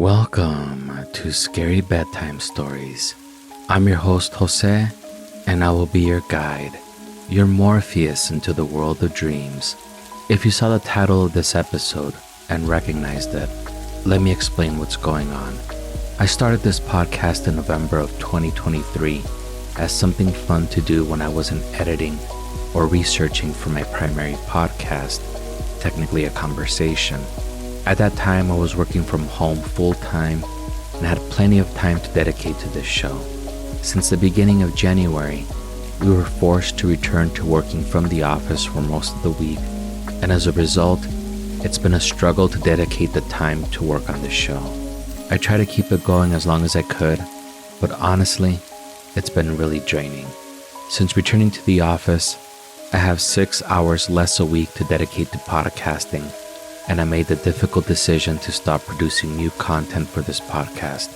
Welcome to Scary Bedtime Stories. I'm your host, Jose, and I will be your guide, your Morpheus into the world of dreams. If you saw the title of this episode and recognized it, let me explain what's going on. I started this podcast in November of 2023 as something fun to do when I wasn't editing or researching for my primary podcast, technically a conversation. At that time, I was working from home full-time and had plenty of time to dedicate to this show. Since the beginning of January, we were forced to return to working from the office for most of the week, and as a result, it's been a struggle to dedicate the time to work on this show. I try to keep it going as long as I could, but honestly, it's been really draining. Since returning to the office, I have 6 hours less a week to dedicate to podcasting, and I made the difficult decision to stop producing new content for this podcast.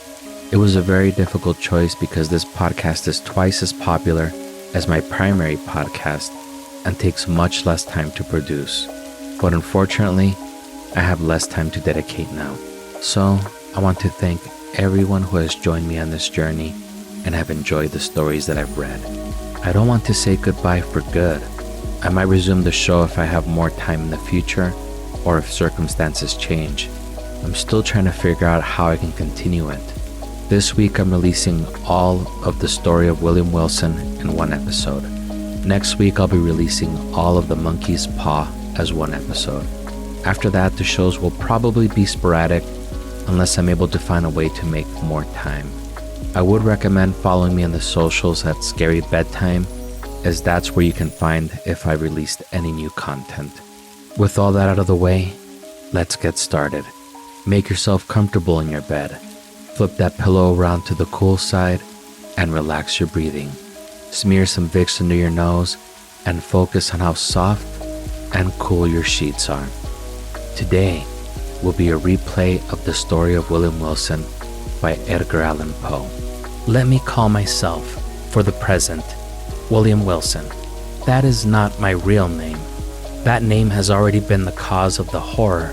It was a very difficult choice because this podcast is twice as popular as my primary podcast and takes much less time to produce. But unfortunately, I have less time to dedicate now. So I want to thank everyone who has joined me on this journey and have enjoyed the stories that I've read. I don't want to say goodbye for good. I might resume the show if I have more time in the future or if circumstances change. I'm still trying to figure out how I can continue it. This week I'm releasing all of the story of William Wilson in one episode. Next week I'll be releasing all of the Monkey's Paw as one episode. After that, the shows will probably be sporadic unless I'm able to find a way to make more time. I would recommend following me on the socials at Scary Bedtime, as that's where you can find if I released any new content. With all that out of the way, let's get started. Make yourself comfortable in your bed. Flip that pillow around to the cool side and relax your breathing. Smear some Vicks under your nose and focus on how soft and cool your sheets are. Today will be a replay of the story of William Wilson by Edgar Allan Poe. Let me call myself, for the present, William Wilson. That is not my real name. That name has already been the cause of the horror,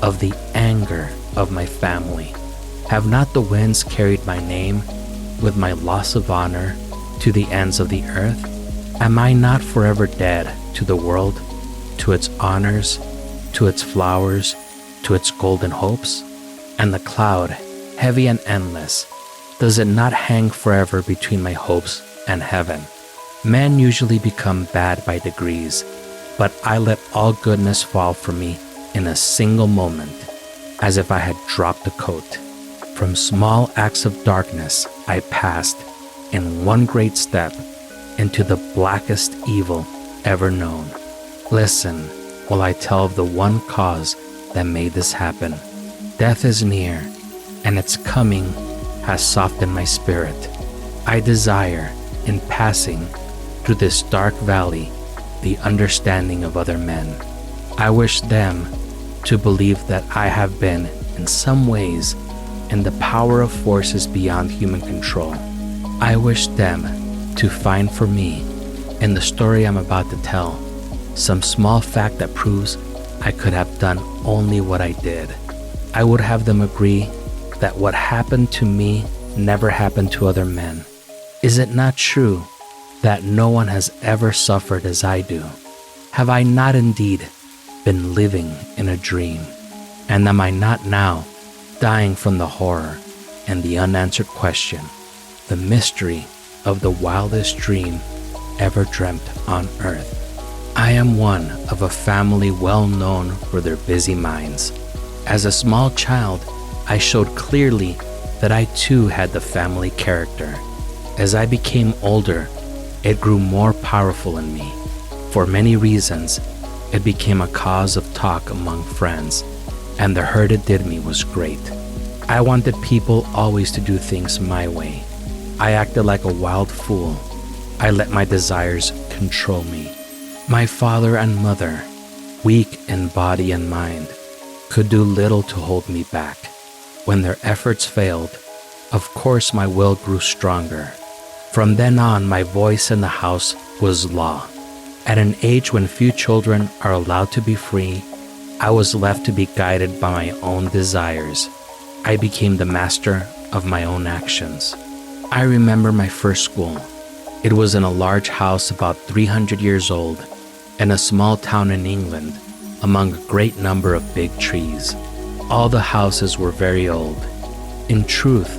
of the anger of my family. Have not the winds carried my name, with my loss of honor, to the ends of the earth? Am I not forever dead to the world, to its honors, to its flowers, to its golden hopes? And the cloud, heavy and endless, does it not hang forever between my hopes and heaven? Men usually become bad by degrees, but I let all goodness fall from me in a single moment, as if I had dropped a coat. From small acts of darkness, I passed, in one great step, into the blackest evil ever known. Listen while I tell of the one cause that made this happen. Death is near, and its coming has softened my spirit. I desire, in passing through this dark valley, the understanding of other men. I wish them to believe that I have been, in some ways, in the power of forces beyond human control. I wish them to find for me, in the story I'm about to tell, some small fact that proves I could have done only what I did. I would have them agree that what happened to me never happened to other men. Is it not true that no one has ever suffered as I do? Have I not indeed been living in a dream? And am I not now dying from the horror and the unanswered question, the mystery of the wildest dream ever dreamt on earth? I am one of a family well known for their busy minds. As a small child, I showed clearly that I too had the family character. As I became older, it grew more powerful in me. For many reasons, it became a cause of talk among friends, and the hurt it did me was great. I wanted people always to do things my way. I acted like a wild fool. I let my desires control me. My father and mother, weak in body and mind, could do little to hold me back. When their efforts failed, of course my will grew stronger. From then on, my voice in the house was law. At an age when few children are allowed to be free, I was left to be guided by my own desires. I became the master of my own actions. I remember my first school. It was in a large house about 300 years old in a small town in England among a great number of big trees. All the houses were very old. In truth,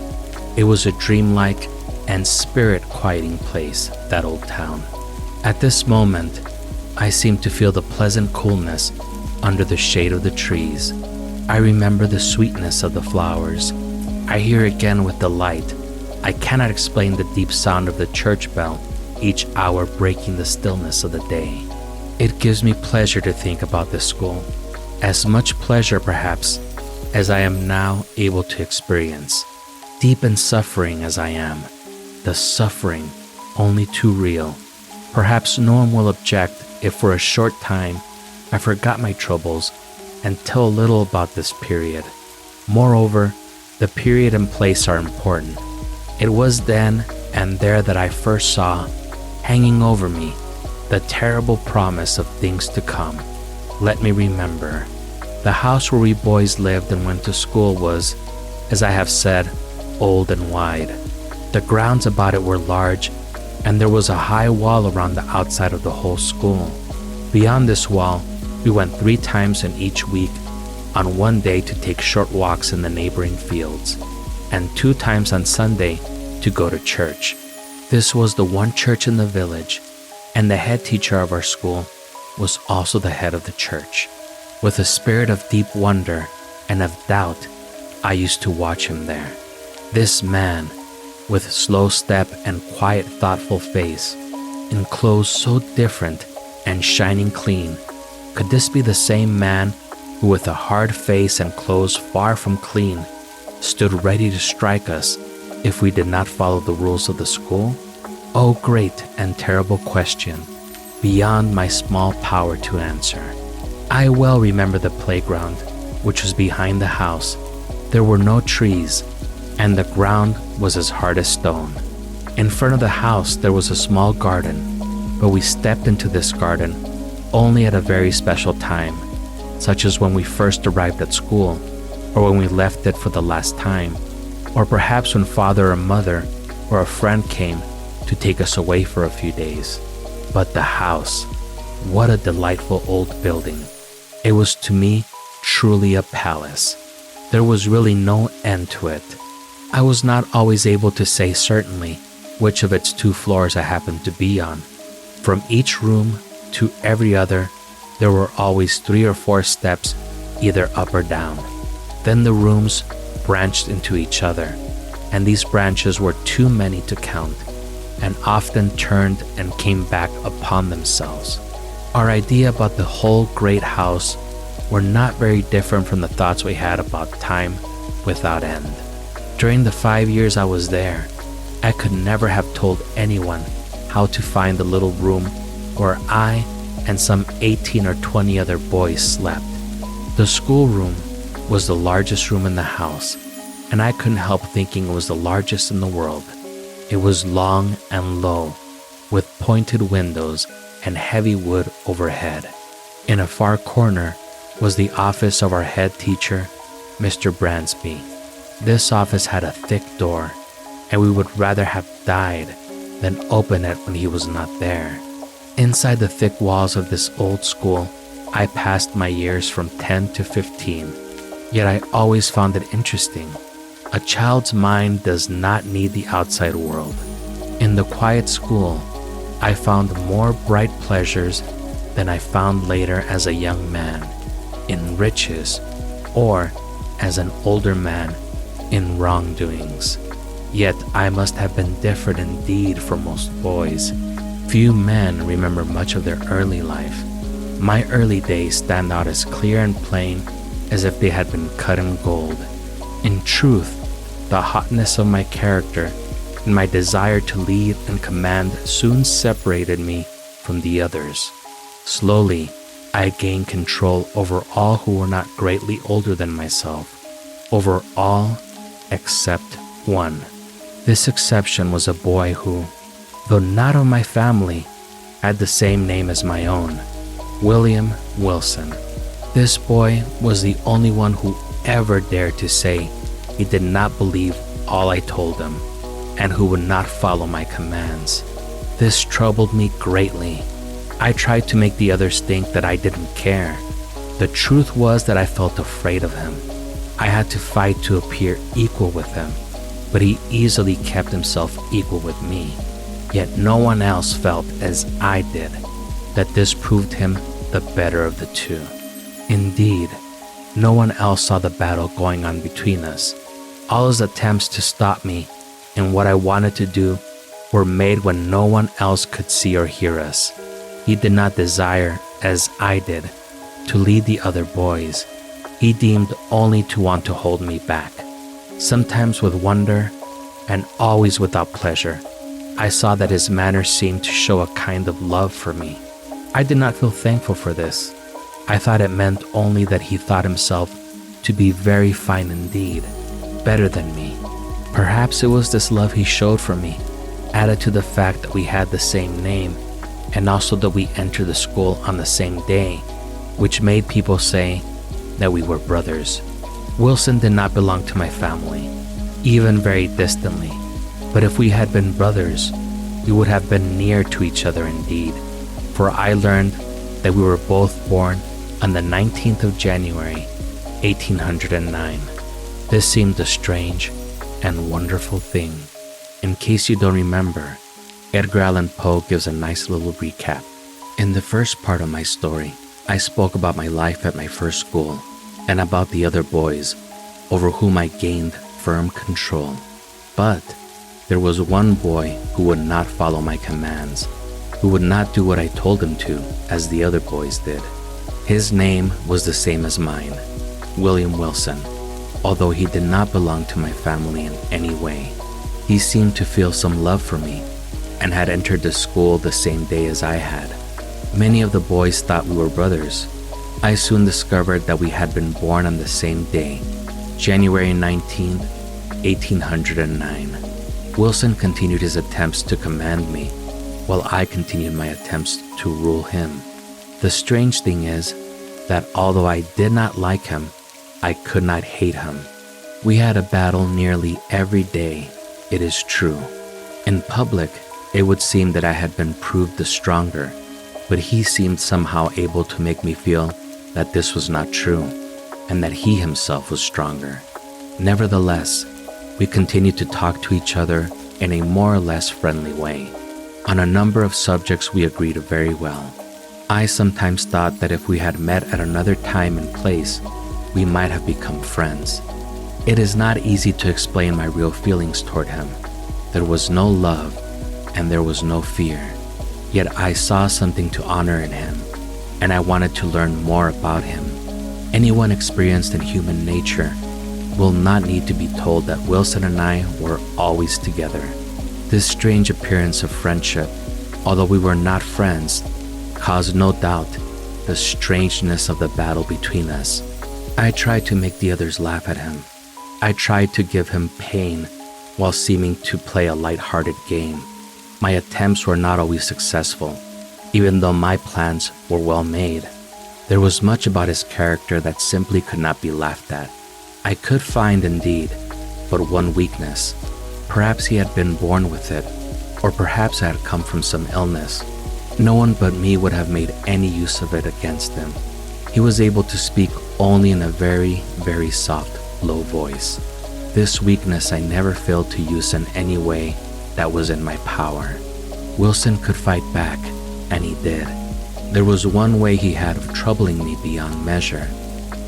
it was a dreamlike and spirit-quieting place, that old town. At this moment, I seemed to feel the pleasant coolness under the shade of the trees. I remember the sweetness of the flowers. I hear again with delight. I cannot explain the deep sound of the church bell each hour breaking the stillness of the day. It gives me pleasure to think about this school, as much pleasure perhaps as I am now able to experience. Deep in suffering as I am, the suffering only too real. Perhaps no one will object if for a short time I forgot my troubles and tell a little about this period. Moreover, the period and place are important. It was then and there that I first saw, hanging over me, the terrible promise of things to come. Let me remember. The house where we boys lived and went to school was, as I have said, old and wide. The grounds about it were large, and there was a high wall around the outside of the whole school. Beyond this wall, we went 3 times in each week on one day to take short walks in the neighboring fields, and 2 times on Sunday to go to church. This was the one church in the village, and the head teacher of our school was also the head of the church. With a spirit of deep wonder and of doubt, I used to watch him there. This man, with slow step and quiet, thoughtful face, in clothes so different and shining clean, could this be the same man who, with a hard face and clothes far from clean, stood ready to strike us if we did not follow the rules of the school? Oh, great and terrible question, beyond my small power to answer. I well remember the playground, which was behind the house. There were no trees, and the ground was as hard as stone. In front of the house there was a small garden, but we stepped into this garden only at a very special time, such as when we first arrived at school, or when we left it for the last time, or perhaps when father or mother or a friend came to take us away for a few days. But the house, what a delightful old building. It was to me truly a palace. There was really no end to it. I was not always able to say certainly which of its 2 floors I happened to be on. From each room to every other, there were always 3 or 4 steps either up or down. Then the rooms branched into each other, and these branches were too many to count, and often turned and came back upon themselves. Our idea about the whole great house were not very different from the thoughts we had about time without end. During the 5 years I was there, I could never have told anyone how to find the little room where I and some 18 or 20 other boys slept. The schoolroom was the largest room in the house, and I couldn't help thinking it was the largest in the world. It was long and low, with pointed windows and heavy wood overhead. In a far corner was the office of our head teacher, Mr. Bransby. This office had a thick door, and we would rather have died than open it when he was not there. Inside the thick walls of this old school, I passed my years from 10 to 15, yet I always found it interesting. A child's mind does not need the outside world. In the quiet school, I found more bright pleasures than I found later as a young man in riches, or as an older man in wrongdoings. Yet I must have been different indeed from most boys. Few men remember much of their early life. My early days stand out as clear and plain as if they had been cut in gold. In truth, the hotness of my character and my desire to lead and command soon separated me from the others. Slowly, I gained control over all who were not greatly older than myself, over all except one. This exception was a boy who, though not of my family, had the same name as my own, William Wilson. This boy was the only one who ever dared to say he did not believe all I told him and who would not follow my commands. This troubled me greatly. I tried to make the others think that I didn't care. The truth was that I felt afraid of him. I had to fight to appear equal with him, but he easily kept himself equal with me. Yet no one else felt as I did, that this proved him the better of the two. Indeed, no one else saw the battle going on between us. All his attempts to stop me and what I wanted to do were made when no one else could see or hear us. He did not desire, as I did, to lead the other boys. He deemed only to want to hold me back. Sometimes with wonder, and always without pleasure, I saw that his manner seemed to show a kind of love for me. I did not feel thankful for this. I thought it meant only that he thought himself to be very fine indeed, better than me. Perhaps it was this love he showed for me, added to the fact that we had the same name, and also that we entered the school on the same day, which made people say that we were brothers. Wilson did not belong to my family, even very distantly, but if we had been brothers, we would have been near to each other indeed, for I learned that we were both born on the 19th of January, 1809. This seemed a strange and wonderful thing. In case you don't remember, Edgar Allan Poe gives a nice little recap. In the first part of my story, I spoke about my life at my first school and about the other boys over whom I gained firm control. But there was one boy who would not follow my commands, who would not do what I told him to, as the other boys did. His name was the same as mine, William Wilson. Although he did not belong to my family in any way, he seemed to feel some love for me and had entered the school the same day as I had. Many of the boys thought we were brothers. I soon discovered that we had been born on the same day, January 19th, 1809. Wilson continued his attempts to command me, while I continued my attempts to rule him. The strange thing is that although I did not like him, I could not hate him. We had a battle nearly every day, it is true. In public, it would seem that I had been proved the stronger, but he seemed somehow able to make me feel that this was not true, and that he himself was stronger. Nevertheless, we continued to talk to each other in a more or less friendly way. On a number of subjects we agreed very well. I sometimes thought that if we had met at another time and place, we might have become friends. It is not easy to explain my real feelings toward him. There was no love, and there was no fear. Yet I saw something to honor in him, and I wanted to learn more about him. Anyone experienced in human nature will not need to be told that Wilson and I were always together. This strange appearance of friendship, although we were not friends, caused no doubt the strangeness of the battle between us. I tried to make the others laugh at him. I tried to give him pain while seeming to play a light-hearted game. My attempts were not always successful, even though my plans were well made. There was much about his character that simply could not be laughed at. I could find, indeed, but one weakness. Perhaps he had been born with it, or perhaps it had come from some illness. No one but me would have made any use of it against him. He was able to speak only in a very, very soft, low voice. This weakness I never failed to use in any way that was in my power. Wilson could fight back, and he did. There was one way he had of troubling me beyond measure.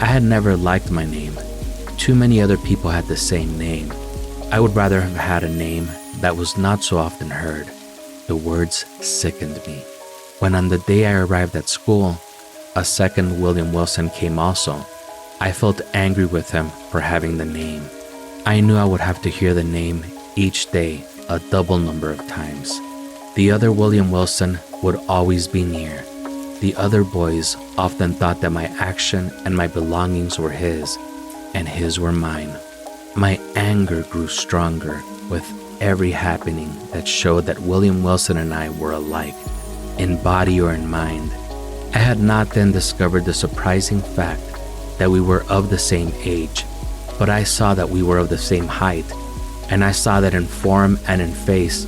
I had never liked my name. Too many other people had the same name. I would rather have had a name that was not so often heard. The words sickened me. When on the day I arrived at school, a second William Wilson came also, I felt angry with him for having the name. I knew I would have to hear the name each day a double number of times. The other William Wilson would always be near. The other boys often thought that my action and my belongings were his, and his were mine. My anger grew stronger with every happening that showed that William Wilson and I were alike, in body or in mind. I had not then discovered the surprising fact that we were of the same age, but I saw that we were of the same height, and I saw that in form and in face,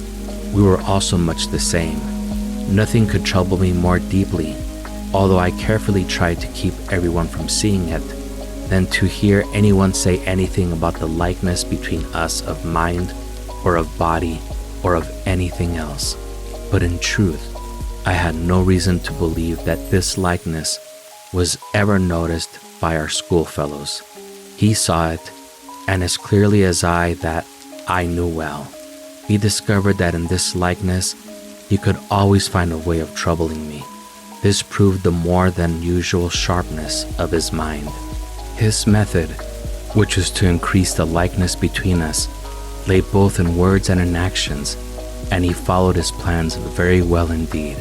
we were also much the same. Nothing could trouble me more deeply, although I carefully tried to keep everyone from seeing it, than to hear anyone say anything about the likeness between us of mind, or of body, or of anything else. But in truth, I had no reason to believe that this likeness was ever noticed by our schoolfellows. He saw it, and as clearly as I that I knew well. He discovered that in this likeness, he could always find a way of troubling me. This proved the more than usual sharpness of his mind. His method, which was to increase the likeness between us, lay both in words and in actions, and he followed his plans very well indeed.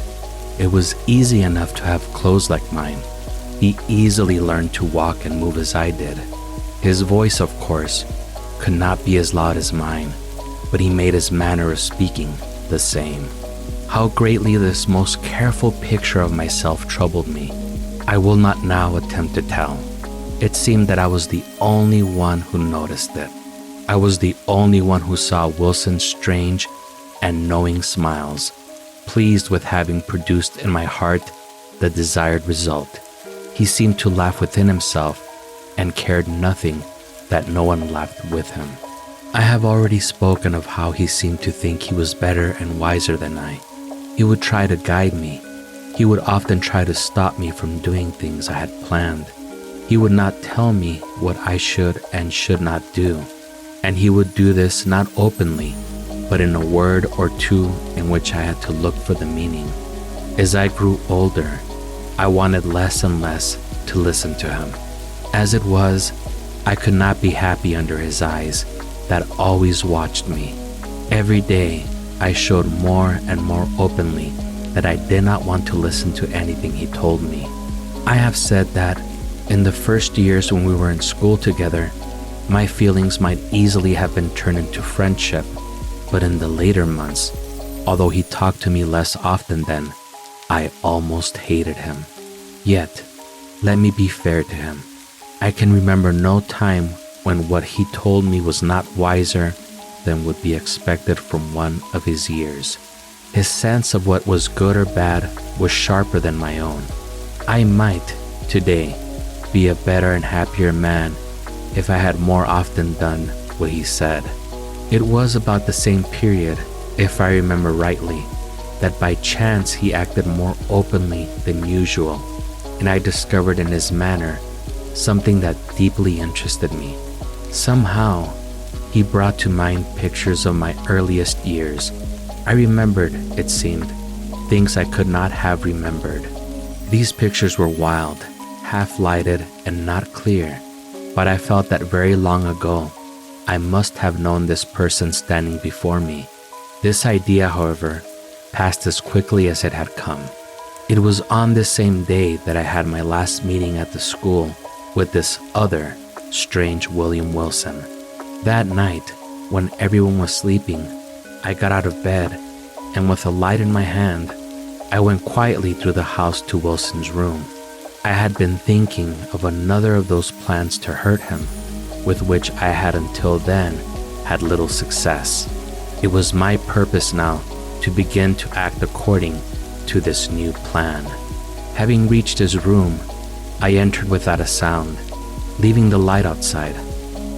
It was easy enough to have clothes like mine. He easily learned to walk and move as I did. His voice, of course, could not be as loud as mine, but he made his manner of speaking the same. How greatly this most careful picture of myself troubled me, I will not now attempt to tell. It seemed that I was the only one who noticed it. I was the only one who saw Wilson's strange and knowing smiles, pleased with having produced in my heart the desired result. He seemed to laugh within himself and cared nothing that no one laughed with him. I have already spoken of how he seemed to think he was better and wiser than I. He would try to guide me. He would often try to stop me from doing things I had planned. He would not tell me what I should and should not do, and he would do this not openly, but in a word or two in which I had to look for the meaning. As I grew older, I wanted less and less to listen to him. As it was, I could not be happy under his eyes that always watched me. Every day, I showed more and more openly that I did not want to listen to anything he told me. I have said that in the first years when we were in school together, my feelings might easily have been turned into friendship, but in the later months, although he talked to me less often then, I almost hated him. Yet, let me be fair to him. I can remember no time when what he told me was not wiser than would be expected from one of his years. His sense of what was good or bad was sharper than my own. I might, today, be a better and happier man if I had more often done what he said. It was about the same period, if I remember rightly, that by chance he acted more openly than usual, and I discovered in his manner something that deeply interested me. Somehow, he brought to mind pictures of my earliest years. I remembered, it seemed, things I could not have remembered. These pictures were wild, half-lighted, and not clear, but I felt that very long ago, I must have known this person standing before me. This idea, however, passed as quickly as it had come. It was on this same day that I had my last meeting at the school with this other strange William Wilson. That night, when everyone was sleeping, I got out of bed, and with a light in my hand, I went quietly through the house to Wilson's room. I had been thinking of another of those plans to hurt him, with which I had until then had little success. It was my purpose now to begin to act according to this new plan. Having reached his room, I entered without a sound, leaving the light outside.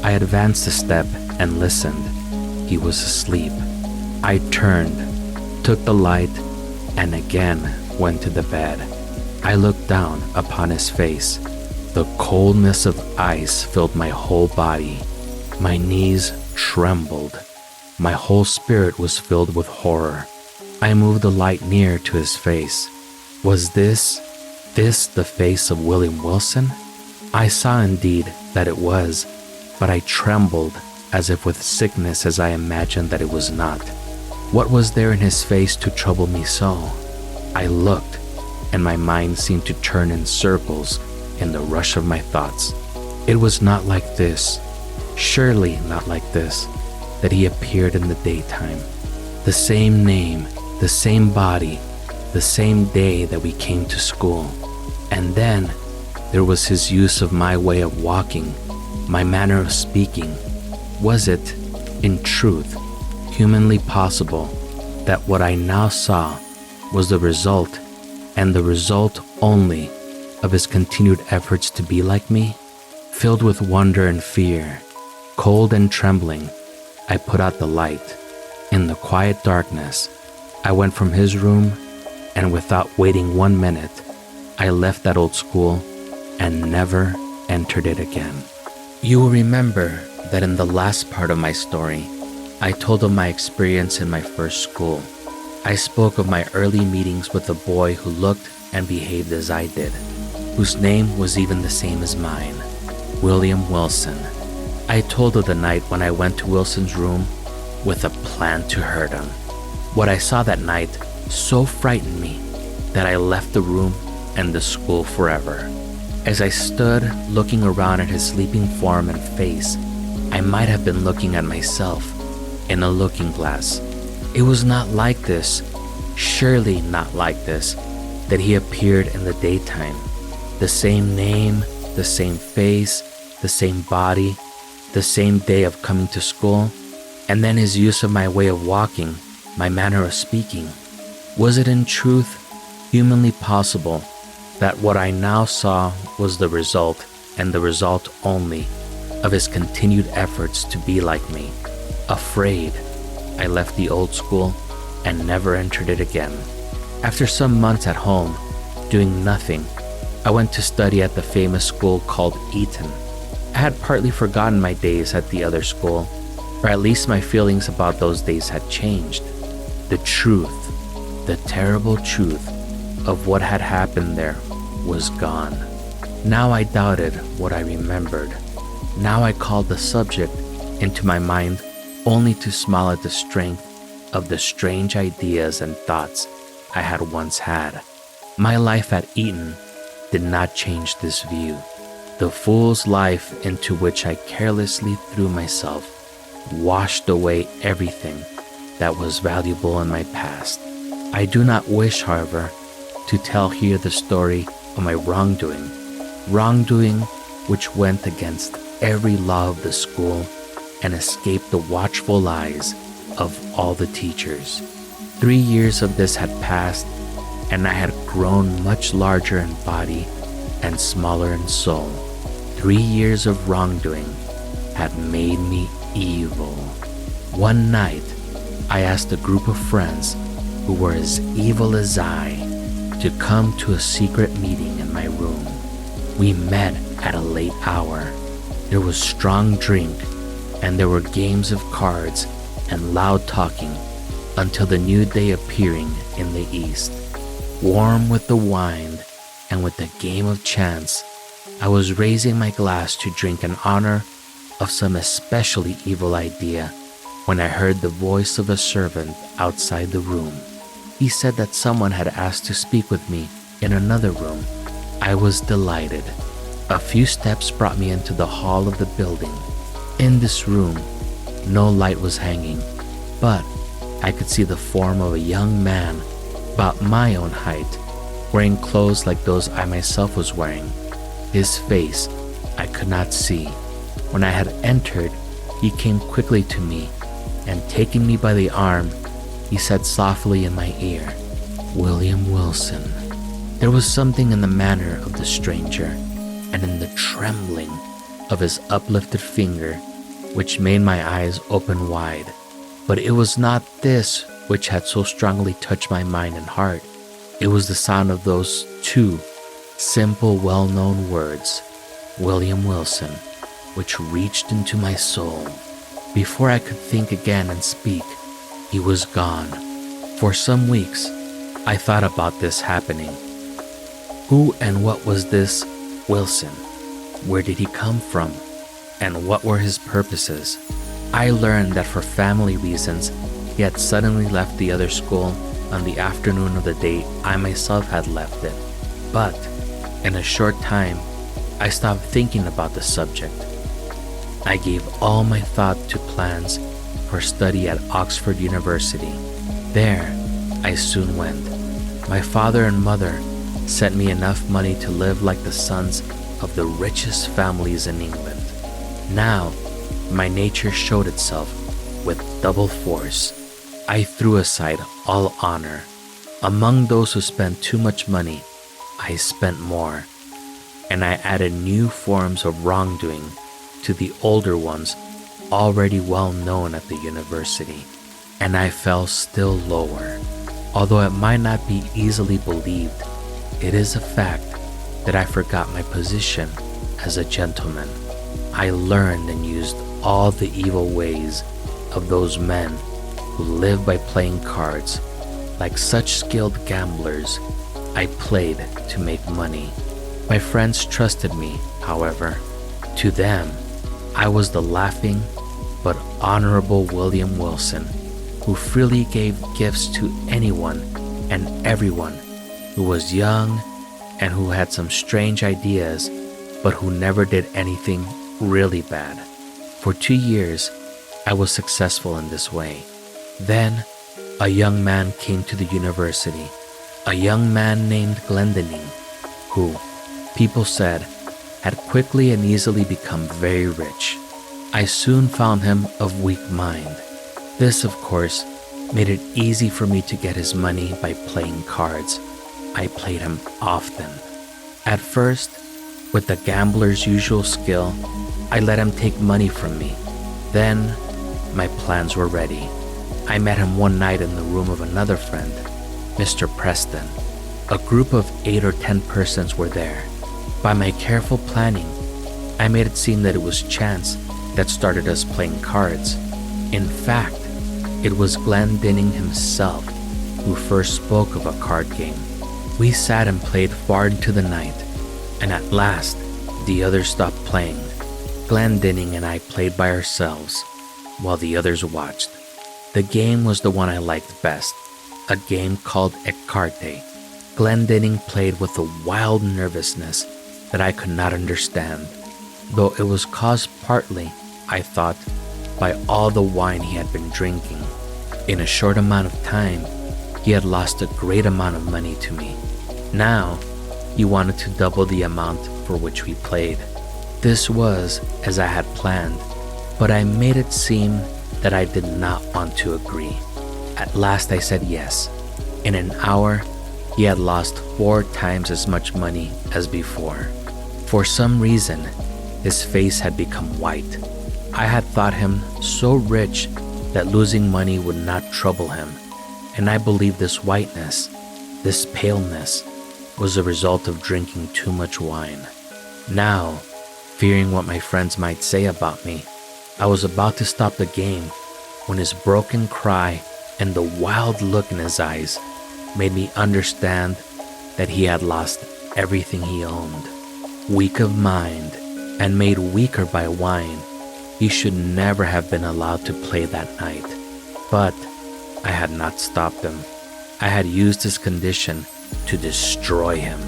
I advanced a step and listened. He was asleep. I turned, took the light, and again went to the bed. I looked down upon his face. The coldness of ice filled my whole body. My knees trembled. My whole spirit was filled with horror. I moved the light near to his face. Was this the face of William Wilson? I saw indeed that it was, but I trembled as if with sickness as I imagined that it was not. What was there in his face to trouble me so? I looked, and my mind seemed to turn in circles in the rush of my thoughts. It was not like this, surely not like this, that he appeared in the daytime. The same name, the same body, the same day that we came to school. And then there was his use of my way of walking, my manner of speaking? Was it, in truth, humanly possible that what I now saw was the result, and the result only, of his continued efforts to be like me? Filled with wonder and fear, cold and trembling, I put out the light. In the quiet darkness, I went from his room, and without waiting 1 minute, I left that old school and never entered it again. You will remember that in the last part of my story, I told of my experience in my first school. I spoke of my early meetings with a boy who looked and behaved as I did, whose name was even the same as mine, William Wilson. I told of the night when I went to Wilson's room with a plan to hurt him. What I saw that night so frightened me that I left the room and the school forever. As I stood looking around at his sleeping form and face, I might have been looking at myself in a looking glass. It was not like this, surely not like this, that he appeared in the daytime. The same name, the same face, the same body, the same day of coming to school, and then his use of my way of walking, my manner of speaking. Was it in truth humanly possible that what I now saw was the result, and the result only, of his continued efforts to be like me? Afraid, I left the old school and never entered it again. After some months at home, doing nothing, I went to study at the famous school called Eton. I had partly forgotten my days at the other school, or at least my feelings about those days had changed. The truth, the terrible truth of what had happened there was gone. Now I doubted what I remembered. Now I called the subject into my mind only to smile at the strength of the strange ideas and thoughts I had once had. My life at Eton did not change this view. The fool's life into which I carelessly threw myself washed away everything that was valuable in my past. I do not wish, however, to tell here the story of my wrongdoing which went against every law of the school and escaped the watchful eyes of all the teachers. 3 years of this had passed, and I had grown much larger in body and smaller in soul. 3 years of wrongdoing had made me evil. One night, I asked a group of friends who were as evil as I to come to a secret meeting in my room. We met at a late hour. There was strong drink, and there were games of cards and loud talking until the new day appearing in the east. Warm with the wine and with the game of chance, I was raising my glass to drink in honor of some especially evil idea when I heard the voice of a servant outside the room. He said that someone had asked to speak with me in another room. I was delighted. A few steps brought me into the hall of the building. In this room, no light was hanging, but I could see the form of a young man about my own height, wearing clothes like those I myself was wearing. His face I could not see. When I had entered, he came quickly to me, and taking me by the arm, he said softly in my ear, "William Wilson." There was something in the manner of the stranger and in the trembling of his uplifted finger which made my eyes open wide. But it was not this which had so strongly touched my mind and heart. It was the sound of those two simple, well-known words, William Wilson, which reached into my soul. Before I could think again and speak, he was gone. For some weeks, I thought about this happening. Who and what was this Wilson? Where did he come from? And what were his purposes? I learned that for family reasons, he had suddenly left the other school on the afternoon of the day I myself had left it. But in a short time, I stopped thinking about the subject. I gave all my thought to plans for study at Oxford University. There, I soon went. My father and mother sent me enough money to live like the sons of the richest families in England. Now, my nature showed itself with double force. I threw aside all honor. Among those who spent too much money, I spent more, and I added new forms of wrongdoing to the older ones already well known at the university, and I fell still lower. Although it might not be easily believed, it is a fact that I forgot my position as a gentleman. I learned and used all the evil ways of those men who live by playing cards. Like such skilled gamblers, I played to make money. My friends trusted me, however. To them, I was the laughing but honorable William Wilson, who freely gave gifts to anyone and everyone who was young and who had some strange ideas, but who never did anything really bad. For 2 years, I was successful in this way. Then, a young man came to the university, a young man named Glendinning, who, people said, had quickly and easily become very rich. I soon found him of weak mind. This, of course, made it easy for me to get his money by playing cards. I played him often. At first, with the gambler's usual skill, I let him take money from me. Then, my plans were ready. I met him one night in the room of another friend, Mr. Preston. A group of 8 or 10 persons were there. By my careful planning, I made it seem that it was chance that started us playing cards. In fact, it was Glendinning himself who first spoke of a card game. We sat and played far into the night, and at last, the others stopped playing. Glendinning and I played by ourselves, while the others watched. The game was the one I liked best, a game called Écarté. Glendinning played with a wild nervousness that I could not understand, though it was caused partly, I thought, by all the wine he had been drinking. In a short amount of time, he had lost a great amount of money to me. Now, he wanted to double the amount for which we played. This was as I had planned, but I made it seem that I did not want to agree. At last I said yes. In an hour, he had lost 4 times as much money as before. For some reason, his face had become white. I had thought him so rich that losing money would not trouble him, and I believed this whiteness, this paleness, was a result of drinking too much wine. Now, fearing what my friends might say about me, I was about to stop the game when his broken cry and the wild look in his eyes made me understand that he had lost everything he owned. Weak of mind and made weaker by wine, he should never have been allowed to play that night. But I had not stopped him. I had used his condition to destroy him.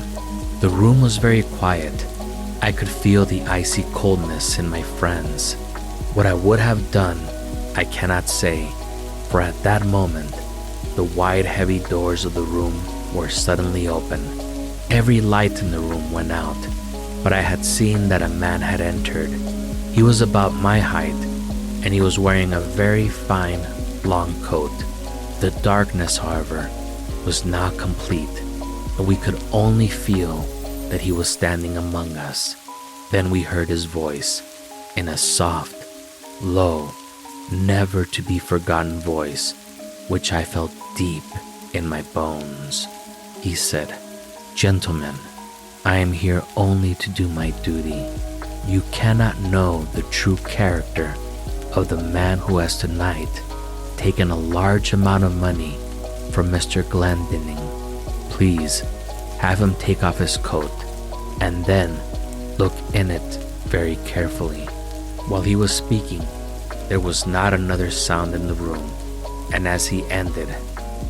The room was very quiet. I could feel the icy coldness in my friends. What I would have done, I cannot say, for at that moment, the wide, heavy doors of the room were suddenly open. Every light in the room went out, but I had seen that a man had entered. He was about my height, and he was wearing a very fine, long coat. The darkness, however, was now complete, and we could only feel that he was standing among us. Then we heard his voice, in a soft, low, never to be forgotten voice, which I felt deep in my bones. He said, "Gentlemen, I am here only to do my duty. You cannot know the true character of the man who has tonight taken a large amount of money from Mr. Glendinning. Please have him take off his coat and then look in it very carefully." While he was speaking, there was not another sound in the room, and as he ended,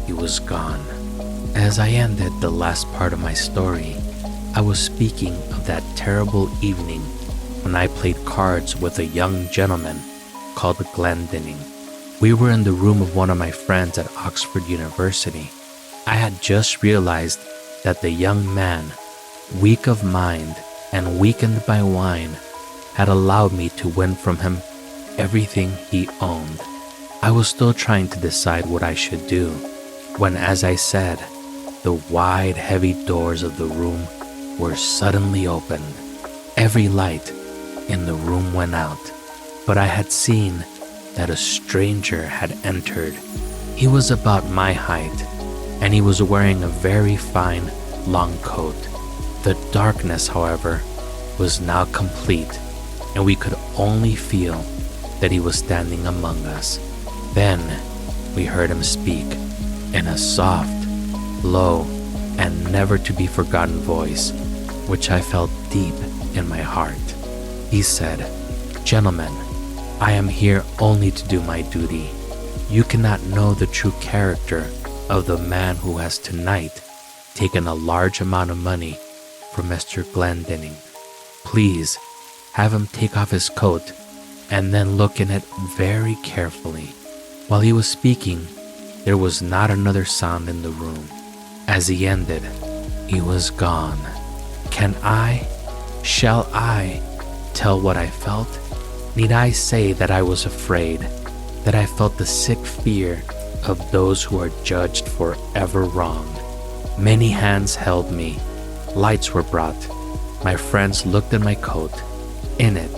he was gone. As I ended the last part of my story, I was speaking of that terrible evening when I played cards with a young gentleman called Glendinning. We were in the room of one of my friends at Oxford University. I had just realized that the young man, weak of mind and weakened by wine, had allowed me to win from him everything he owned. I was still trying to decide what I should do when, as I said, the wide, heavy doors of the room were suddenly opened. Every light in the room went out, but I had seen that a stranger had entered. He was about my height, and he was wearing a very fine, long coat. The darkness, however, was now complete, and we could only feel that he was standing among us. Then we heard him speak in a soft, low, and never-to-be-forgotten voice, which I felt deep in my heart. He said, "Gentlemen, I am here only to do my duty. You cannot know the true character of the man who has tonight taken a large amount of money from Mr. Glendinning. Please have him take off his coat and then look in it very carefully." While he was speaking, there was not another sound in the room. As he ended, he was gone. Shall I tell what I felt? Need I say that I was afraid, that I felt the sick fear of those who are judged forever wronged? Many hands held me. Lights were brought. My friends looked at my coat. In it,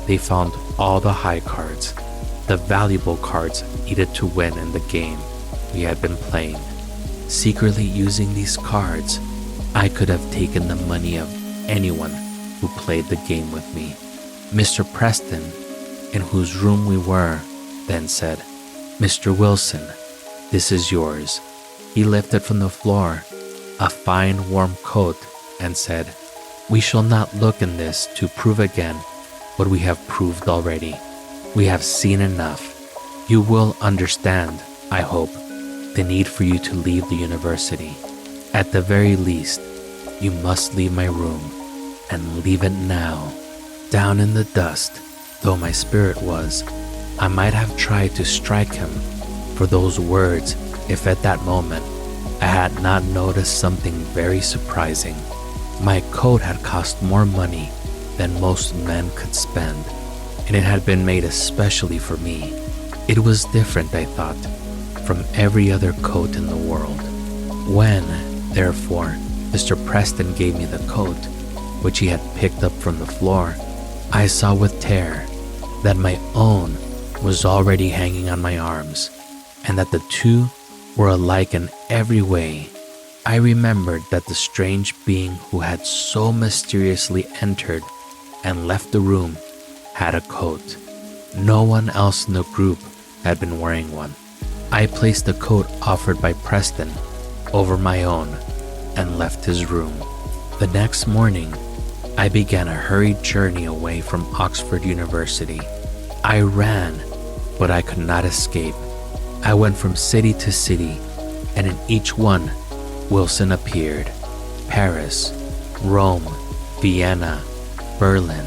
they found all the high cards, the valuable cards needed to win in the game we had been playing. Secretly using these cards, I could have taken the money of anyone who played the game with me. Mr. Preston, in whose room we were, then said, "Mr. Wilson, this is yours." He lifted from the floor a fine warm coat and said, "We shall not look in this to prove again what we have proved already. We have seen enough. You will understand, I hope, the need for you to leave the university. At the very least, you must leave my room, and leave it now." Down in the dust, though my spirit was, I might have tried to strike him for those words if at that moment I had not noticed something very surprising. My coat had cost more money than most men could spend, and it had been made especially for me. It was different, I thought, from every other coat in the world. When, therefore, Mr. Preston gave me the coat, which he had picked up from the floor, I saw with terror that my own was already hanging on my arms, and that the two were alike in every way. I remembered that the strange being who had so mysteriously entered and left the room had a coat. No one else in the group had been wearing one. I placed the coat offered by Preston over my own and left his room. The next morning, I began a hurried journey away from Oxford University. I ran, but I could not escape. I went from city to city, and in each one, Wilson appeared. Paris, Rome, Vienna, Berlin,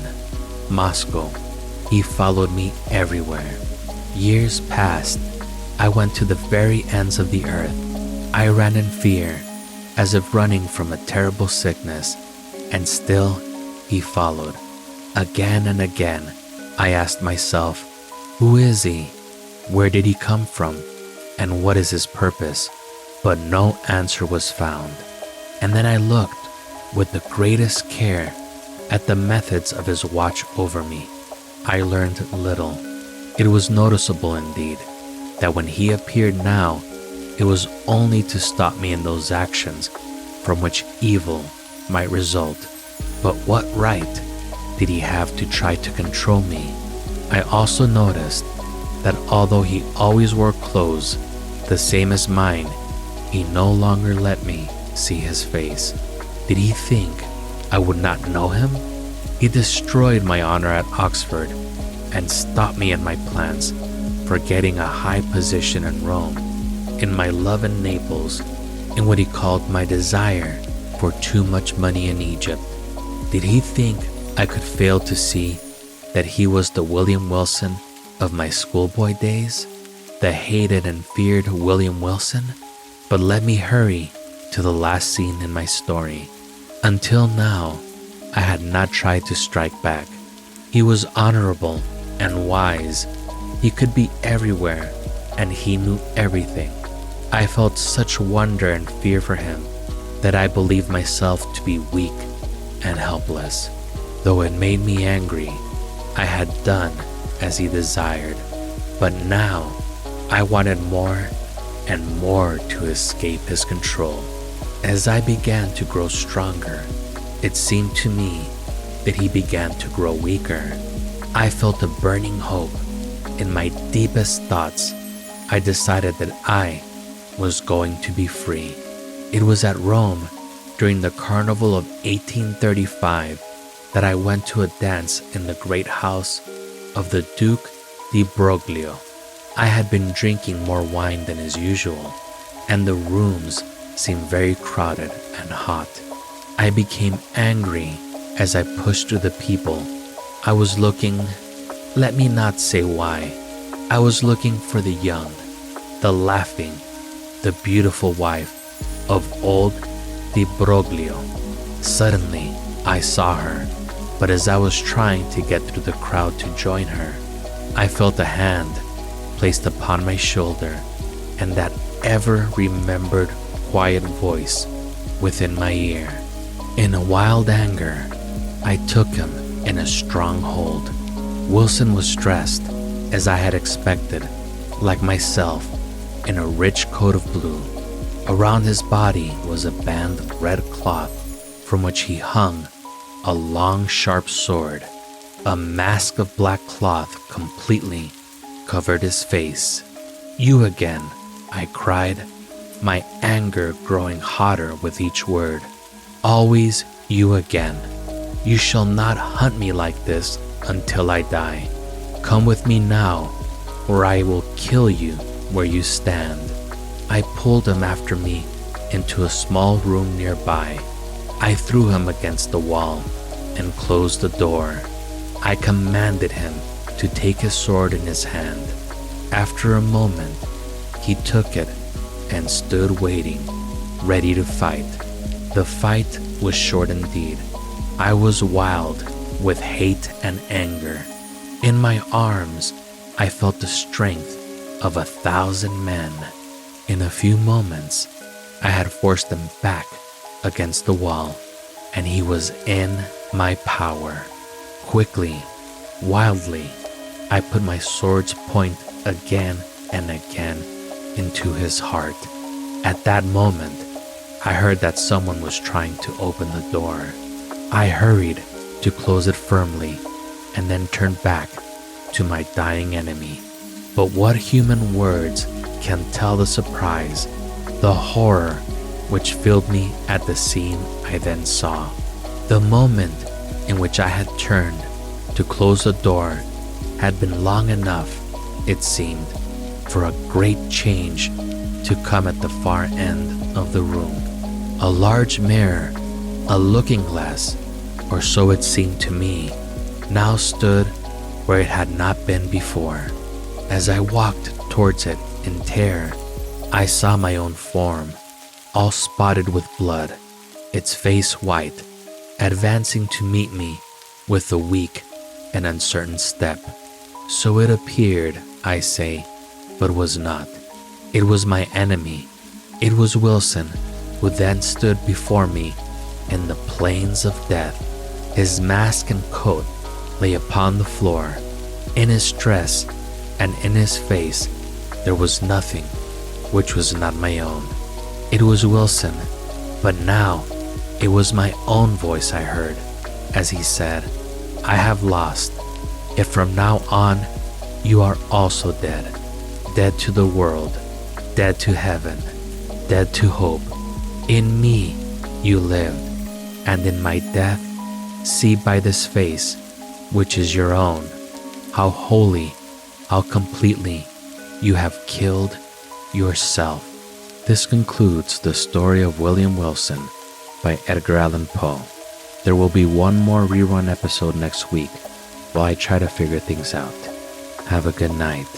Moscow. He followed me everywhere. Years passed. I went to the very ends of the earth. I ran in fear, as if running from a terrible sickness, and still he followed. Again and again, I asked myself, who is he? Where did he come from? And what is his purpose? But no answer was found. And then I looked with the greatest care at the methods of his watch over me. I learned little. It was noticeable indeed that when he appeared now, it was only to stop me in those actions from which evil might result. But what right did he have to try to control me? I also noticed that although he always wore clothes the same as mine, he no longer let me see his face. Did he think I would not know him? He destroyed my honor at Oxford and stopped me in my plans for getting a high position in Rome, in my love in Naples, in what he called my desire for too much money in Egypt. Did he think I could fail to see that he was the William Wilson of my schoolboy days, the hated and feared William Wilson? But let me hurry to the last scene in my story. Until now, I had not tried to strike back. He was honorable and wise. He could be everywhere, and he knew everything. I felt such wonder and fear for him that I believed myself to be weak and helpless. Though it made me angry, I had done as he desired. But now, I wanted more and more to escape his control. As I began to grow stronger, it seemed to me that he began to grow weaker. I felt a burning hope. In my deepest thoughts, I decided that I was going to be free. It was at Rome during the Carnival of 1835 that I went to a dance in the great house of the Duke di Broglio. I had been drinking more wine than is usual, and the rooms seemed very crowded and hot. I became angry as I pushed through the people. I was looking, let me not say why, I was looking for the young, the laughing, the beautiful wife of old Di Broglio. Suddenly, I saw her, but as I was trying to get through the crowd to join her, I felt a hand placed upon my shoulder and that ever-remembered quiet voice within my ear. In a wild anger, I took him in a strong hold. Wilson was dressed, as I had expected, like myself, in a rich coat of blue. Around his body was a band of red cloth from which he hung a long sharp sword. A mask of black cloth completely covered his face. "You again," I cried, my anger growing hotter with each word. "Always you again. You shall not hunt me like this until I die. Come with me now, or I will kill you where you stand." I pulled him after me into a small room nearby. I threw him against the wall and closed the door. I commanded him to take his sword in his hand. After a moment, he took it and stood waiting, ready to fight. The fight was short indeed. I was wild with hate and anger. In my arms, I felt the strength of 1,000 men. In a few moments, I had forced him back against the wall, and he was in my power. Quickly, wildly, I put my sword's point again and again into his heart. At that moment, I heard that someone was trying to open the door. I hurried to close it firmly and then turned back to my dying enemy. But what human words can tell the surprise, the horror which filled me at the scene I then saw. The moment in which I had turned to close the door had been long enough, it seemed, for a great change to come at the far end of the room. A large mirror, a looking glass, or so it seemed to me, now stood where it had not been before. As I walked towards it in terror, I saw my own form, all spotted with blood, its face white, advancing to meet me with a weak and uncertain step. So it appeared, I say, but was not. It was my enemy. It was Wilson, who then stood before me in the plains of death. His mask and coat lay upon the floor. In his dress and in his face there was nothing which was not my own. It was Wilson, but now it was my own voice I heard as he said, "I have lost. If from now on you are also dead, dead to the world, dead to heaven, dead to hope. In me you lived, and in my death see by this face, which is your own, how wholly, how completely you have killed yourself." This concludes the story of William Wilson by Edgar Allan Poe. There will be one more rerun episode next week while I try to figure things out. Have a good night.